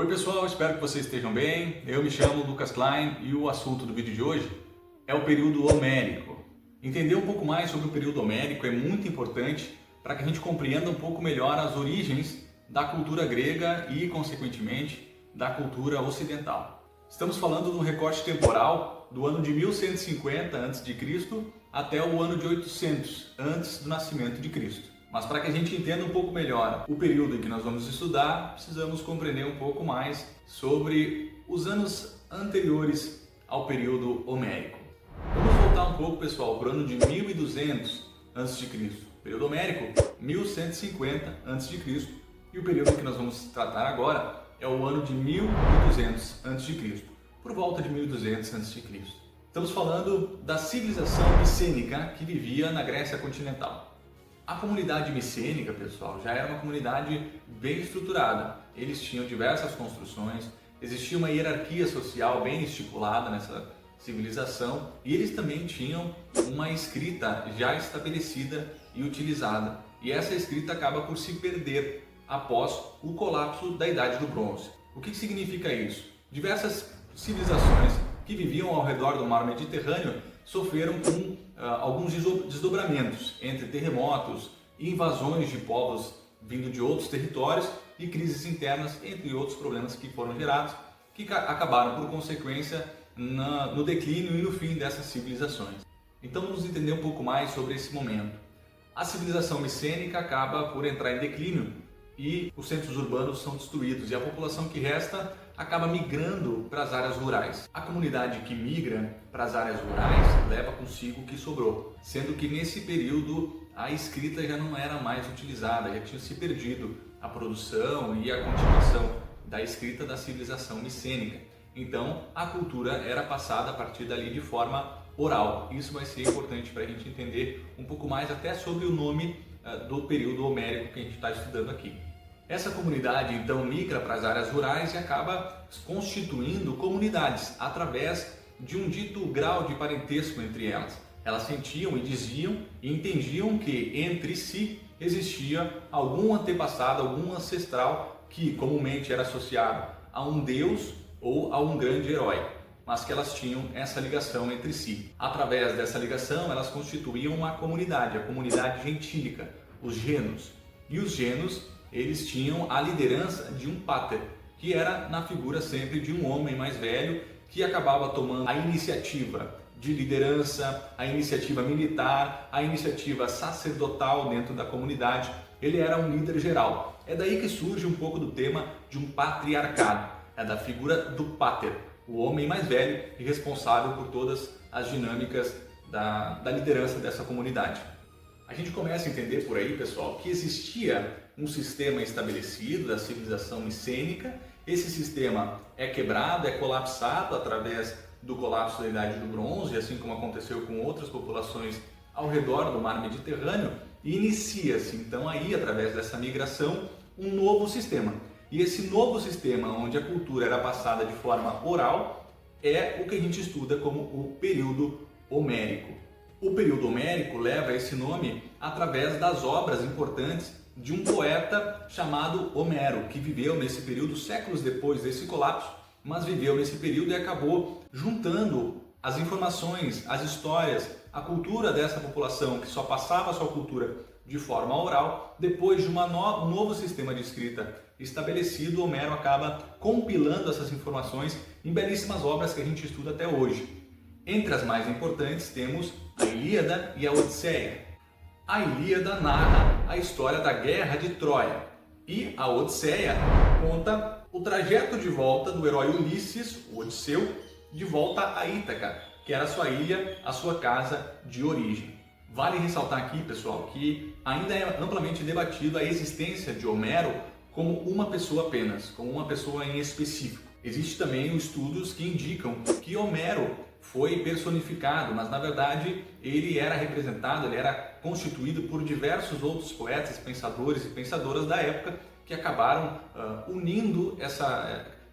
Oi pessoal, espero que vocês estejam bem. Eu me chamo Lucas Klein e o assunto do vídeo de hoje é o período homérico. Entender um pouco mais sobre o período homérico é muito importante para que a gente compreenda um pouco melhor as origens da cultura grega e, consequentemente, da cultura ocidental. Estamos falando de um recorte temporal do ano de 1150 a.C. até o ano de 800 antes do nascimento de Cristo. Mas para que a gente entenda um pouco melhor o período em que nós vamos estudar, precisamos compreender um pouco mais sobre os anos anteriores ao período homérico. Vamos voltar um pouco, pessoal, para o ano de 1200 a.C. O período homérico, 1150 a.C. E o período que nós vamos tratar agora é o ano de 1200 a.C., por volta de 1200 a.C. Estamos falando da civilização micênica que vivia na Grécia continental. A comunidade micênica, pessoal, já era uma comunidade bem estruturada. Eles tinham diversas construções, existia uma hierarquia social bem estipulada nessa civilização e eles também tinham uma escrita já estabelecida e utilizada. E essa escrita acaba por se perder após o colapso da Idade do Bronze. O que significa isso? Diversas civilizações que viviam ao redor do mar Mediterrâneo sofreram com alguns desdobramentos entre terremotos, invasões de povos vindo de outros territórios e crises internas, entre outros problemas que foram gerados, que acabaram por consequência no declínio e no fim dessas civilizações. Então vamos entender um pouco mais sobre esse momento. A civilização micênica acaba por entrar em declínio e os centros urbanos são destruídos e a população que resta acaba migrando para as áreas rurais. A comunidade que migra para as áreas rurais leva consigo o que sobrou, sendo que nesse período a escrita já não era mais utilizada, já tinha se perdido a produção e a continuação da escrita da civilização micênica. Então a cultura era passada a partir dali de forma oral. Isso vai ser importante para a gente entender um pouco mais até sobre o nome do período homérico que a gente está estudando aqui. Essa comunidade então migra para as áreas rurais e acaba constituindo comunidades através de um dito grau de parentesco entre elas. Elas sentiam e diziam e entendiam que entre si existia algum antepassado, algum ancestral que comumente era associado a um deus ou a um grande herói, mas que elas tinham essa ligação entre si. Através dessa ligação, elas constituíam uma comunidade, a comunidade gentílica, os genos. E os genos, eles tinham a liderança de um pater, que era na figura sempre de um homem mais velho, que acabava tomando a iniciativa de liderança, a iniciativa militar, a iniciativa sacerdotal dentro da comunidade. Ele era um líder geral. É daí que surge um pouco do tema de um patriarcado, é da figura do pater, o homem mais velho e responsável por todas as dinâmicas da liderança dessa comunidade. A gente começa a entender por aí, pessoal, que existia um sistema estabelecido da civilização micênica. Esse sistema é quebrado, é colapsado através do colapso da Idade do Bronze, assim como aconteceu com outras populações ao redor do mar Mediterrâneo, e inicia-se então aí, através dessa migração, um novo sistema. E esse novo sistema, onde a cultura era passada de forma oral, é o que a gente estuda como o período homérico. O período homérico leva esse nome através das obras importantes de um poeta chamado Homero, que viveu nesse período séculos depois desse colapso, mas viveu nesse período e acabou juntando as informações, as histórias, a cultura dessa população que só passava a sua cultura de forma oral. Depois de um novo sistema de escrita estabelecido, Homero acaba compilando essas informações em belíssimas obras que a gente estuda até hoje. Entre as mais importantes temos a Ilíada e a Odisseia. A Ilíada narra a história da guerra de Troia e a Odisseia conta o trajeto de volta do herói Ulisses, o Odisseu, de volta a Ítaca, que era a sua ilha, a sua casa de origem. Vale ressaltar aqui, pessoal, que ainda é amplamente debatido a existência de Homero como uma pessoa apenas, como uma pessoa em específico. Existem também estudos que indicam que Homero foi personificado, mas na verdade ele era representado, ele era constituído por diversos outros poetas, pensadores e pensadoras da época que acabaram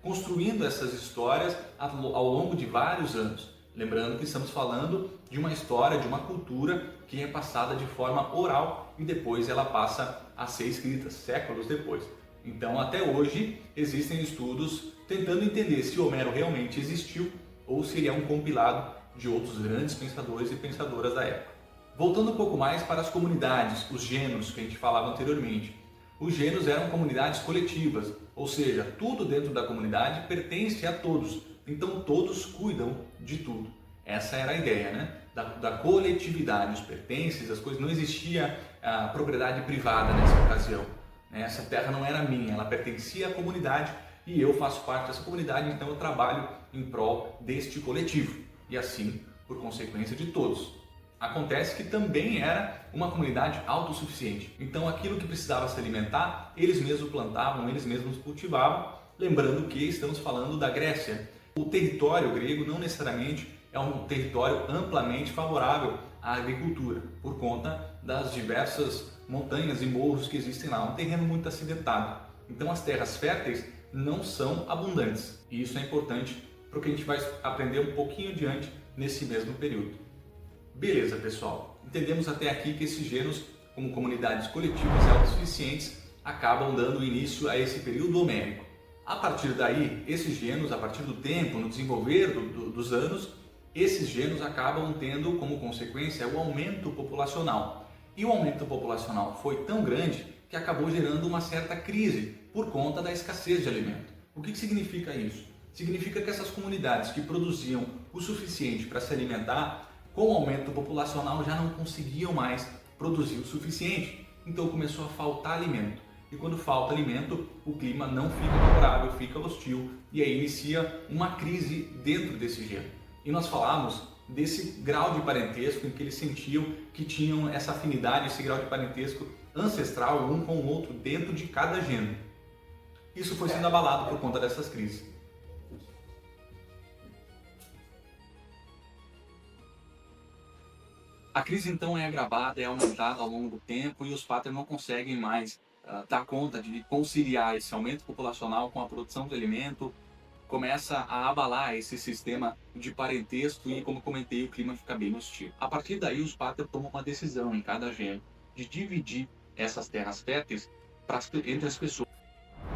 construindo essas histórias ao longo de vários anos. Lembrando que estamos falando de uma história, de uma cultura que é passada de forma oral e depois ela passa a ser escrita, séculos depois. Então, até hoje, existem estudos tentando entender se Homero realmente existiu ou se ele é um compilado de outros grandes pensadores e pensadoras da época. Voltando um pouco mais para as comunidades, os gêneros que a gente falava anteriormente. Os gêneros eram comunidades coletivas, ou seja, tudo dentro da comunidade pertence a todos, então todos cuidam de tudo. Essa era a ideia, né? Da coletividade, os pertences, as coisas, não existia a propriedade privada nessa ocasião. Essa terra não era minha, ela pertencia à comunidade e eu faço parte dessa comunidade, então eu trabalho em prol deste coletivo e assim, por consequência, de todos. Acontece que também era uma comunidade autossuficiente, então aquilo que precisava se alimentar, eles mesmos plantavam, eles mesmos cultivavam, lembrando que estamos falando da Grécia. O território grego não necessariamente é um território amplamente favorável à agricultura, por conta das diversas montanhas e morros que existem lá, um terreno muito acidentado. Então as terras férteis não são abundantes, e isso é importante para o que a gente vai aprender um pouquinho adiante nesse mesmo período. Beleza, pessoal, entendemos até aqui que esses gêneros, como comunidades coletivas e autossuficientes, acabam dando início a esse período homérico. A partir daí, esses gêneros, a partir do tempo, no desenvolver dos anos, esses gêneros acabam tendo como consequência o aumento populacional. E o aumento populacional foi tão grande que acabou gerando uma certa crise por conta da escassez de alimento. O que significa isso? Significa que essas comunidades que produziam o suficiente para se alimentar, com o aumento populacional já não conseguiam mais produzir o suficiente. Então começou a faltar alimento. E quando falta alimento, o clima não fica favorável, fica hostil e aí inicia uma crise dentro desse gênero. E nós falamos desse grau de parentesco em que eles sentiam que tinham essa afinidade, esse grau de parentesco ancestral um com o outro dentro de cada gênero. Isso foi sendo abalado por conta dessas crises. A crise então é agravada, é aumentada ao longo do tempo e os pátria não conseguem mais dar conta de conciliar esse aumento populacional com a produção de alimento, começa a abalar esse sistema de parentesco e, como comentei, o clima fica bem hostil. A partir daí, os pátria tomam uma decisão em cada gênero de dividir essas terras férteis entre as pessoas.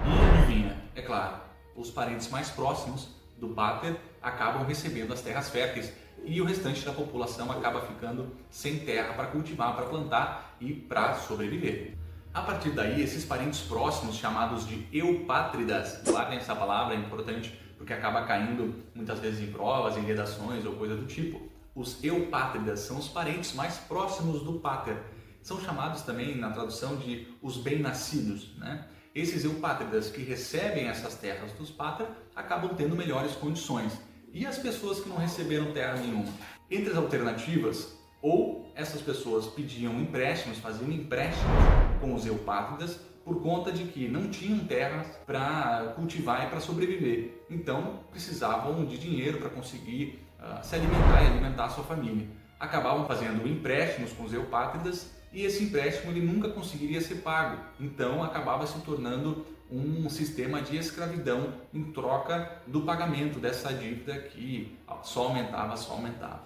E adivinha, é claro, os parentes mais próximos do pátria acabam recebendo as terras férteis e o restante da população acaba ficando sem terra para cultivar, para plantar e para sobreviver. A partir daí, esses parentes próximos, chamados de eupátridas, guardem essa palavra, é importante porque acaba caindo muitas vezes em provas, em redações ou coisa do tipo. Os eupátridas são os parentes mais próximos do pátria. São chamados também, na tradução, de os bem-nascidos, né? Esses eupátridas que recebem essas terras dos pátria acabam tendo melhores condições. E as pessoas que não receberam terra nenhuma? Entre as alternativas, ou essas pessoas pediam empréstimos, faziam empréstimos com os eupátridas por conta de que não tinham terras para cultivar e para sobreviver. Então precisavam de dinheiro para conseguir se alimentar e alimentar a sua família. Acabavam fazendo empréstimos com os eupátridas e esse empréstimo ele nunca conseguiria ser pago. Então acabava se tornando um sistema de escravidão em troca do pagamento dessa dívida que só aumentava, só aumentava.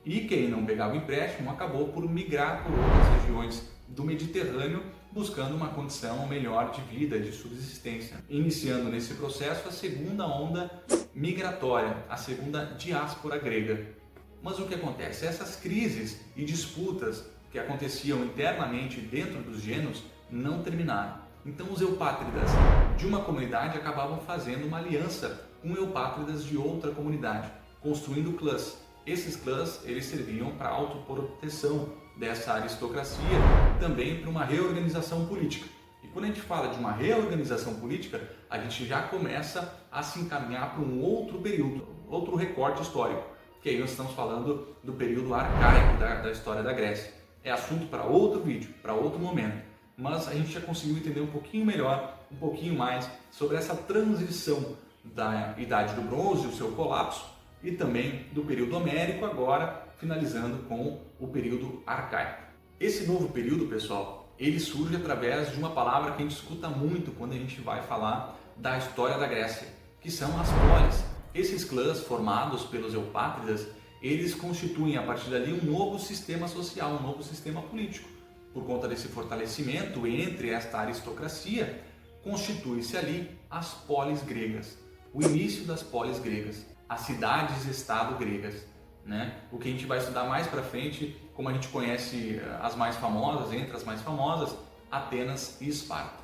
E quem não pegava o empréstimo acabou por migrar por outras regiões do Mediterrâneo buscando uma condição melhor de vida, de subsistência. Iniciando nesse processo a segunda onda migratória, a segunda diáspora grega. Mas o que acontece? Essas crises e disputas que aconteciam internamente dentro dos gêneros não terminaram. Então os eupátridas de uma comunidade acabavam fazendo uma aliança com eupátridas de outra comunidade, construindo clãs. Esses clãs eles serviam para a autoproteção dessa aristocracia, também para uma reorganização política. E quando a gente fala de uma reorganização política, a gente já começa a se encaminhar para um outro período, outro recorte histórico, que aí nós estamos falando do período arcaico da história da Grécia. É assunto para outro vídeo, para outro momento. Mas a gente já conseguiu entender um pouquinho melhor, um pouquinho mais sobre essa transição da Idade do Bronze, o seu colapso, e também do período homérico, agora finalizando com o período arcaico. Esse novo período, pessoal, ele surge através de uma palavra que a gente escuta muito quando a gente vai falar da história da Grécia, que são as polis. Esses clãs formados pelos eupátridas, eles constituem a partir dali um novo sistema social, um novo sistema político. Por conta desse fortalecimento entre esta aristocracia, constitui-se ali as polis gregas, o início das polis gregas, as cidades-estado gregas, né? O que a gente vai estudar mais para frente, como a gente conhece as mais famosas, entre as mais famosas, Atenas e Esparta.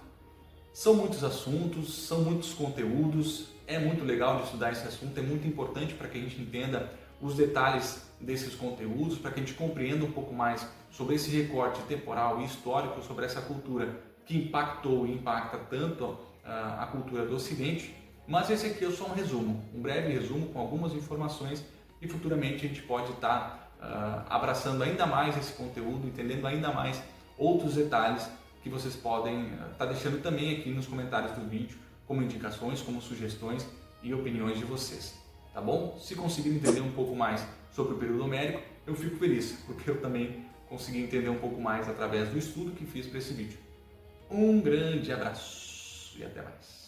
São muitos assuntos, são muitos conteúdos, é muito legal de estudar esse assunto, é muito importante para que a gente entenda os detalhes desses conteúdos, para que a gente compreenda um pouco mais sobre esse recorte temporal e histórico, sobre essa cultura que impactou e impacta tanto a cultura do Ocidente. Mas esse aqui é só um resumo, um breve resumo com algumas informações, e futuramente a gente pode estar abraçando ainda mais esse conteúdo, entendendo ainda mais outros detalhes que vocês podem estar deixando também aqui nos comentários do vídeo, como indicações, como sugestões e opiniões de vocês, tá bom? Se conseguir entender um pouco mais sobre o período homérico, eu fico feliz, porque eu também consegui entender um pouco mais através do estudo que fiz para esse vídeo. Um grande abraço e até mais!